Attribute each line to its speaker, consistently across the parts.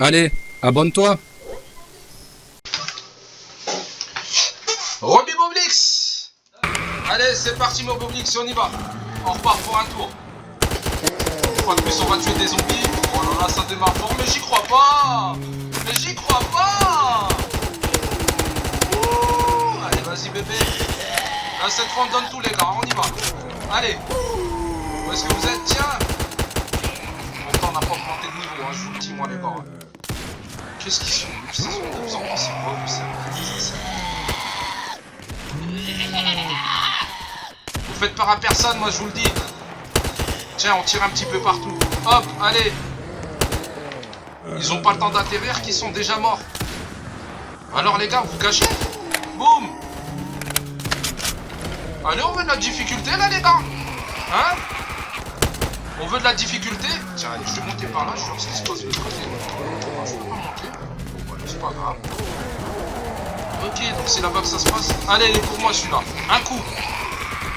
Speaker 1: Allez, abonne-toi.
Speaker 2: Roby Boblix. Allez, c'est parti mon Boblix, on y va. On repart pour un tour. Une fois de plus, on va tuer des zombies. Oh là là, ça démarre fort, mais j'y crois pas. Mais j'y crois pas. Ouh, allez, vas-y bébé. Là, cette fois, on donne tout les gars, on y va. Allez. Où est-ce que vous êtes? Tiens. Pourtant, on n'a pas augmenté de niveau, hein, je vous le dis, moi les gars. Qu'est-ce qu'ils sont? Ce sont des zombies, c'est pas vous, ça. Vous faites peur à personne, moi je vous le dis. Tiens, on tire un petit peu partout. Hop, allez. Ils ont pas le temps d'atterrir, qu'ils sont déjà morts. Alors les gars, vous cachez? Boum. Allez, on veut de la difficulté là les gars. Hein? On veut de la difficulté? Tiens, allez, je vais monter par là, je vais voir ce qui se passe de l'autre côté. Je peux pas monter. Bon, ouais, c'est pas grave. Ok, donc c'est là-bas que ça se passe. Allez, il est pour moi celui-là. Un coup.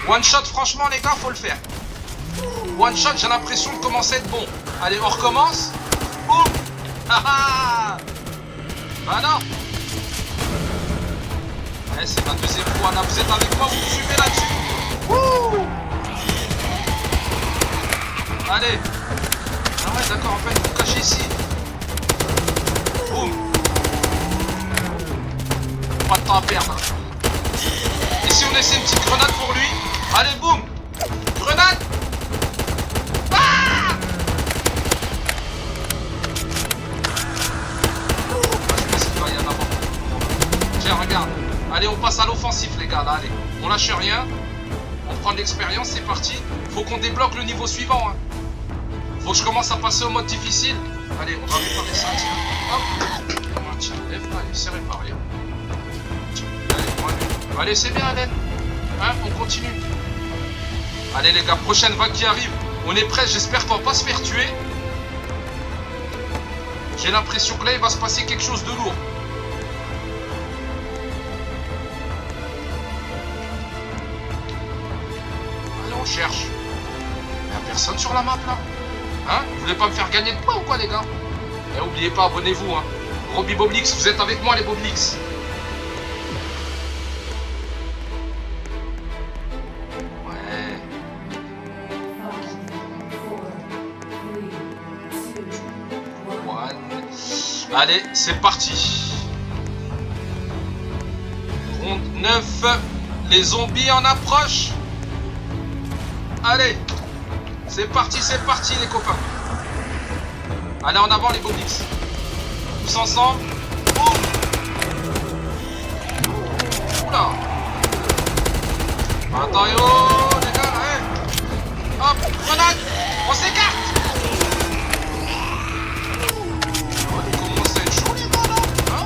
Speaker 2: One shot, franchement, les gars, faut le faire. One shot, j'ai l'impression de commencer à être bon. Allez, on recommence. Boum. Haha. Bah non. Eh, c'est ma deuxième fois là. Vous êtes avec moi, vous me suivez là-dessus. Wouh. Allez. Ah ouais, d'accord, en fait, vous cachez ici. Boum. Pas de temps à perdre. Et si on essaie une petite grenade pour lui? Allez, boum. Grenade. Ah. Je pense qu'il va y en avoir. Tiens, regarde. Allez, on passe à l'offensif, les gars, là, allez. On lâche rien. On prend de l'expérience, c'est parti. Faut qu'on débloque le niveau suivant, hein. Faut que je commence à passer au mode difficile. Allez, on va réparer ça, tiens. Hop. Tiens, lève, allez, c'est réparé. Tiens, allez, voilà. Allez, c'est bien, Hélène. Hein, on continue. Allez, les gars, prochaine vague qui arrive. On est prêts, j'espère qu'on va pas se faire tuer. J'ai l'impression que là, il va se passer quelque chose de lourd. Allez, on cherche. Il n'y a personne sur la map, là. Hein? Vous voulez pas me faire gagner de points ou quoi les gars? Et oubliez pas, abonnez-vous hein. Roby Boblix, vous êtes avec moi les Boblix. Ouais. One. Allez, c'est parti. Ronde 9. Les zombies en approche. Allez. C'est parti les copains. Allez en avant les Boblix. Tous ensemble. Boum. Oula. Attends yo les gars, hey. Hop, grenade. On s'écarte. Oh, il commence à être chaud les gars là. Hein?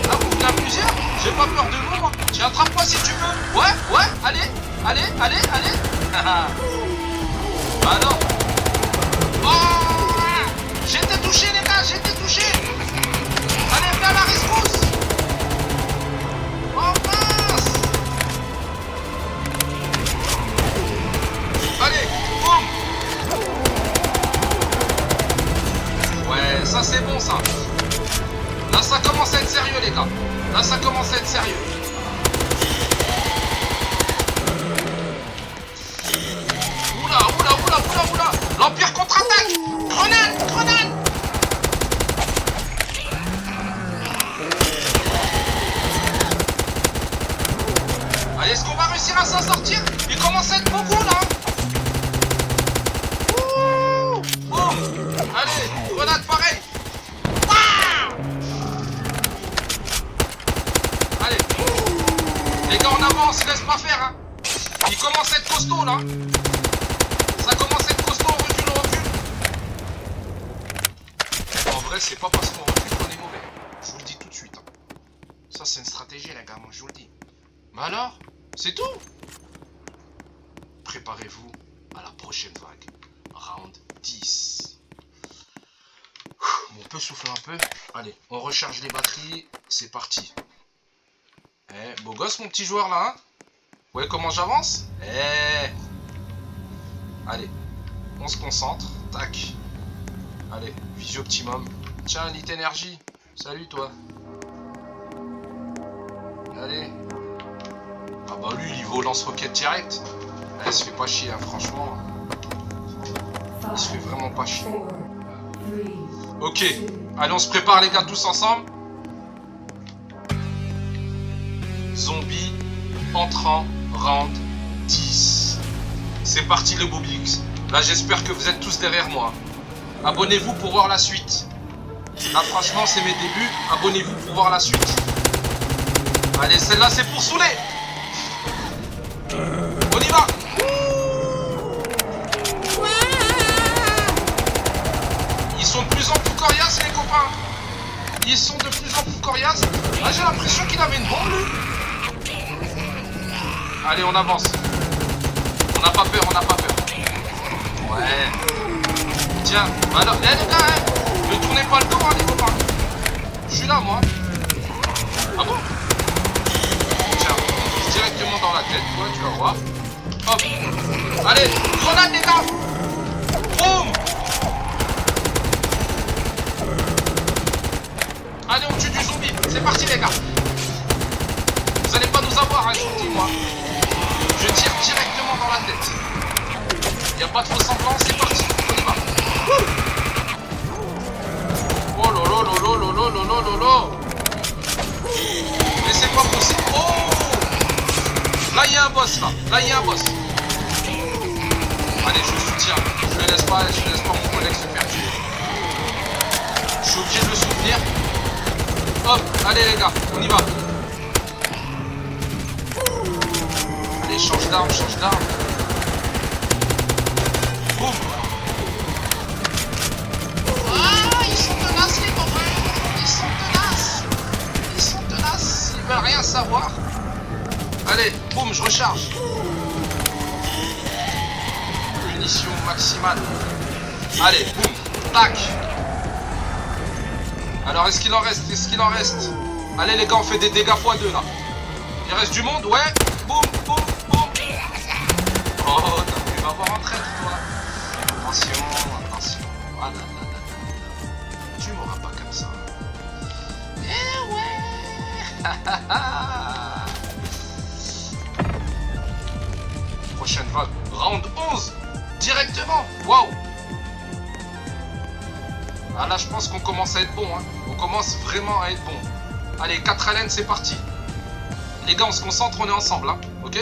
Speaker 2: Ah vous venez à plusieurs? J'ai pas peur de vous moi. Tiens, attrape-moi si tu veux. Ouais, allez. Ah non. Oh, j'ai été touché les gars, j'ai été touché. Allez, viens à la rescousse. Oh mince. Allez, boum. Ouais, ça c'est bon ça. Là ça commence à être sérieux les gars. Là ça commence à être sérieux. Oula. L'Empire contre-attaque. Grenade. Allez, est-ce qu'on va réussir à s'en sortir? Il commence à être beaucoup là. Ouh. Boum. Allez, grenade pareil. Ah. Allez. Les gars, on avance, laisse pas faire hein. Il commence à être costaud là. Ça commence à être costaud, on recule. En vrai, c'est pas parce qu'on recule qu'on est mauvais. Je vous le dis tout de suite. Hein. Ça, c'est une stratégie, les gars, moi, je vous le dis. Mais alors, c'est tout. Préparez-vous à la prochaine vague. Round 10. On peut souffler un peu. Allez, on recharge les batteries. C'est parti. Eh, beau gosse, mon petit joueur, là, hein. Vous voyez comment j'avance? Eh. Allez, on se concentre. Tac. Allez, vision optimum. Tiens, Lit Énergie. Salut toi. Allez. Ah bah lui, il va au lance-roquette direct. Il se fait pas chier, hein, franchement. Il se fait vraiment pas chier. Ok. Allez, on se prépare les gars tous ensemble. Zombie entrant round 10. C'est parti le Bobix. Là j'espère que vous êtes tous derrière moi. Abonnez-vous pour voir la suite. Là franchement c'est mes débuts. Abonnez-vous pour voir la suite. Allez, celle-là c'est pour saouler. On y va. Ils sont de plus en plus coriaces les copains. Ils sont de plus en plus coriaces. Ah, j'ai l'impression qu'il avait une bombe lui. Allez, on avance. On n'a pas peur, on n'a pas peur. Ouais. Tiens, alors, les gars, ne tournez pas le dos, hein, les copains. Je suis là, moi. Ah bon? Tiens, directement dans la tête, toi, tu vas voir. Hop. Allez, grenade, les gars. Boum. Allez, on tue du zombie. C'est parti, les gars. Vous allez pas nous avoir, hein, je vous dis, moi. Je tire directement dans la tête. Y a pas de faux semblant, c'est parti. On y va. Oh lolo lolo lolo lolo lolo. Mais c'est pas possible. Oh. Là, il y a un boss, là. Là, il y a un boss. Allez, je soutiens. Je ne laisse pas mon collègue se faire tuer. Je suis obligé de le soutenir. Hop, allez les gars, on y va. Allez, change d'arme, change d'arme. Boum. Ah, ils sont tenaces les copains. Ils sont tenaces. Ils sont tenaces. Ils veulent rien savoir. Allez, boum, je recharge. Munition maximale. Allez, boum, tac. Alors, est-ce qu'il en reste? Est-ce qu'il en reste? Allez, les gars, on fait des dégâts x2, là. Il reste du monde? Ouais. Boum, boum, boum. Oh, tu vas avoir un traître, toi. Attention, attention. Ah, là, là, là. Tu m'auras pas comme ça. Eh ouais. Prochaine vague. Round 11. Directement. Waouh. Ah là je pense qu'on commence à être bon, hein. On commence vraiment à être bon. Allez, 4 haleines, c'est parti. Les gars, on se concentre, on est ensemble, hein. Ok?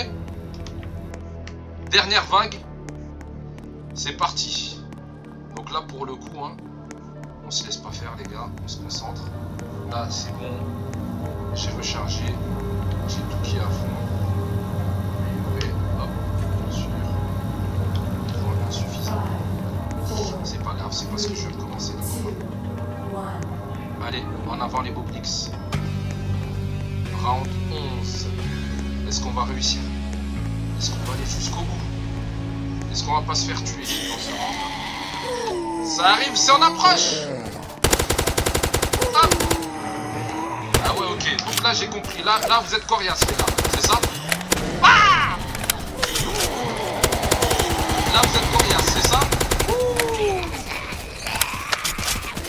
Speaker 2: Dernière vague. C'est parti. Donc là pour le coup, hein, on se laisse pas faire les gars, on se concentre. Là c'est bon. J'ai rechargé. J'ai tout qui est à fond. Et hop, bien sûr. Voilà, insuffisant. C'est pas grave, c'est parce que je viens de commencer. Allez, en avant les Boblix. Round 11. Est-ce qu'on va réussir? Est-ce qu'on va aller jusqu'au bout? Est-ce qu'on va pas se faire tuer dans ce round? Ça arrive, c'est en approche. Hop. Ah ouais, ok. Donc là, j'ai compris. Là, vous êtes coriaces, les gars. C'est ça? Ah. Là, vous êtes coriaces, c'est ça?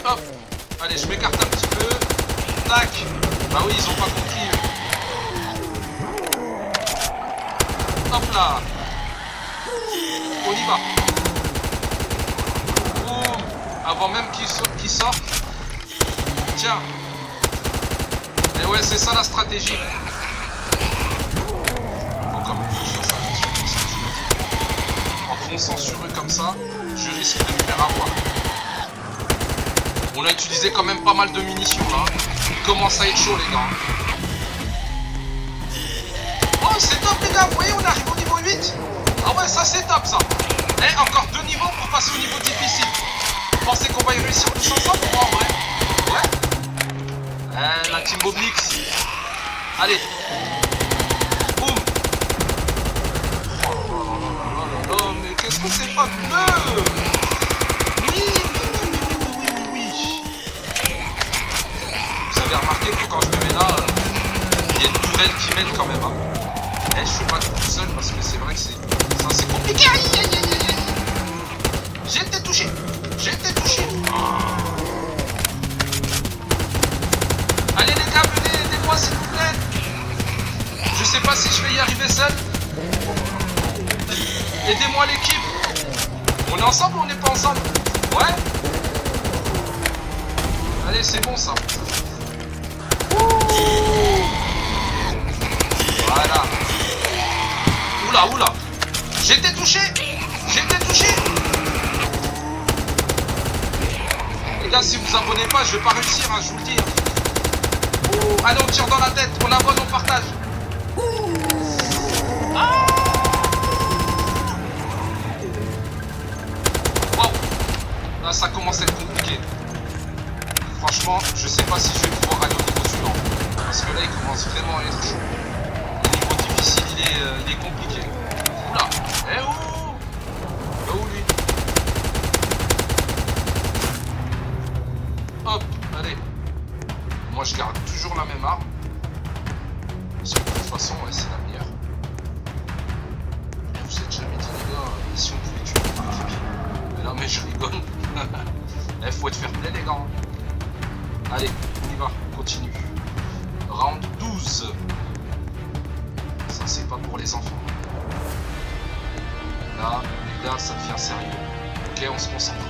Speaker 2: Hop. Allez, je m'écarte un petit peu. Tac. Bah oui, ils ont pas compris. Hop là. On y va. Boum. Avant même qu'ils sortent. Tiens. Et ouais, c'est ça la stratégie. Bon, comme en fonçant sur eux comme ça, je risque de me faire avoir. On a utilisé quand même pas mal de munitions là. Il commence à être chaud les gars. Oh c'est top les gars, vous voyez on arrive au niveau 8. Ah ouais ça c'est top ça. Et encore 2 niveaux pour passer au niveau difficile. Vous pensez qu'on va y réussir tous ensemble ou pas en vrai? Ouais. La team Boblix. Allez. Boum. Oh mais qu'est-ce que c'est pas bleu? Vous avez remarqué que quand je me mets là, il y a une tourelle qui m'aide quand même. Hein. Et je suis pas tout seul parce que c'est vrai que c'est assez compliqué. Aïe, aïe, aïe, aïe, aïe. J'ai été touché. J'ai été touché. Aidez-moi l'équipe. On est ensemble ou on n'est pas ensemble? Ouais. Allez, c'est bon ça. Voilà. Oula, oula. J'étais touché. J'étais touché. Les gars, si vous abonnez pas, je vais pas réussir, hein, je vous le dis. Allez, on tire dans la tête. On abonne, on partage. Ah. Wow. Là, ça commence à être compliqué. Franchement, je sais pas si je vais pouvoir aller au niveau suivant. Parce que là, il commence vraiment à être chaud. Le niveau difficile, il est compliqué. Oula. Eh oh. Là où lui? Hop, allez. Moi, je garde toujours la même arme. Parce que de toute façon, ouais, c'est la meilleure. Et vous êtes jamais dit, les gars, si on pouvait tuer l'équipe. Mais non, mais je rigole. Il faut être fair play, les gars. Allez, on y va, on continue. Round 12. Ça, c'est pas pour les enfants. Là, les gars, ça devient sérieux. Ok, on se concentre.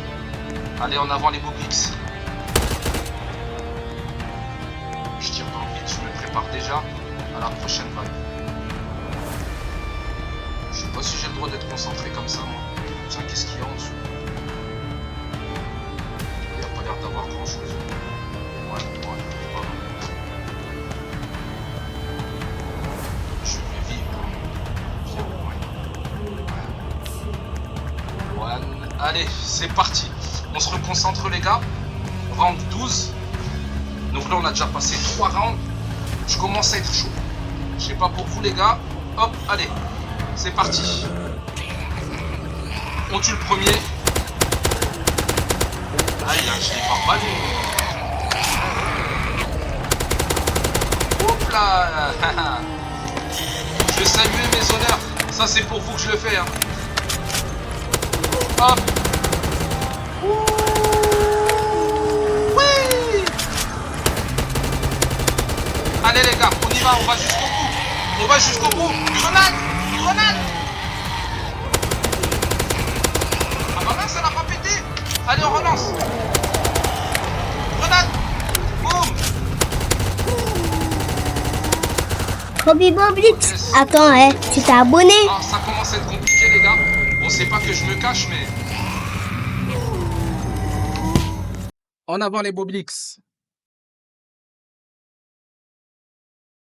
Speaker 2: Allez, en avant les Boblix. Je tire dans le vide, je me prépare déjà à la prochaine vague. Je sais pas si j'ai le droit d'être concentré comme ça, moi. Tiens, qu'est-ce qu'il y a en dessous? Il n'y a pas l'air d'avoir grand chose. Ouais, pas mal. Je vais vivre. One. Allez, c'est parti. On se reconcentre, les gars. Round 12. Donc là, on a déjà passé 3 rounds. Je commence à être chaud. Je sais pas pour vous, les gars. Hop, allez. C'est parti. On tue le premier. Ah, il a un gilet pare-balles. Oups là. Je vais saluer mes honneurs. Ça, c'est pour vous que je le fais. Hein. Hop. Oui. Allez les gars, on y va, on va jusqu'au bout. On va jusqu'au bout. Grenade. Grenade. Ah bah là, ça n'a pas pété. Allez, on relance. Grenade. Boum.
Speaker 1: Robbie Boblix. Yes. Attends, tu t'es abonné?
Speaker 2: Ah, ça commence à être compliqué, les gars. Bon, c'est pas que je me cache, mais... En avant les Boblix.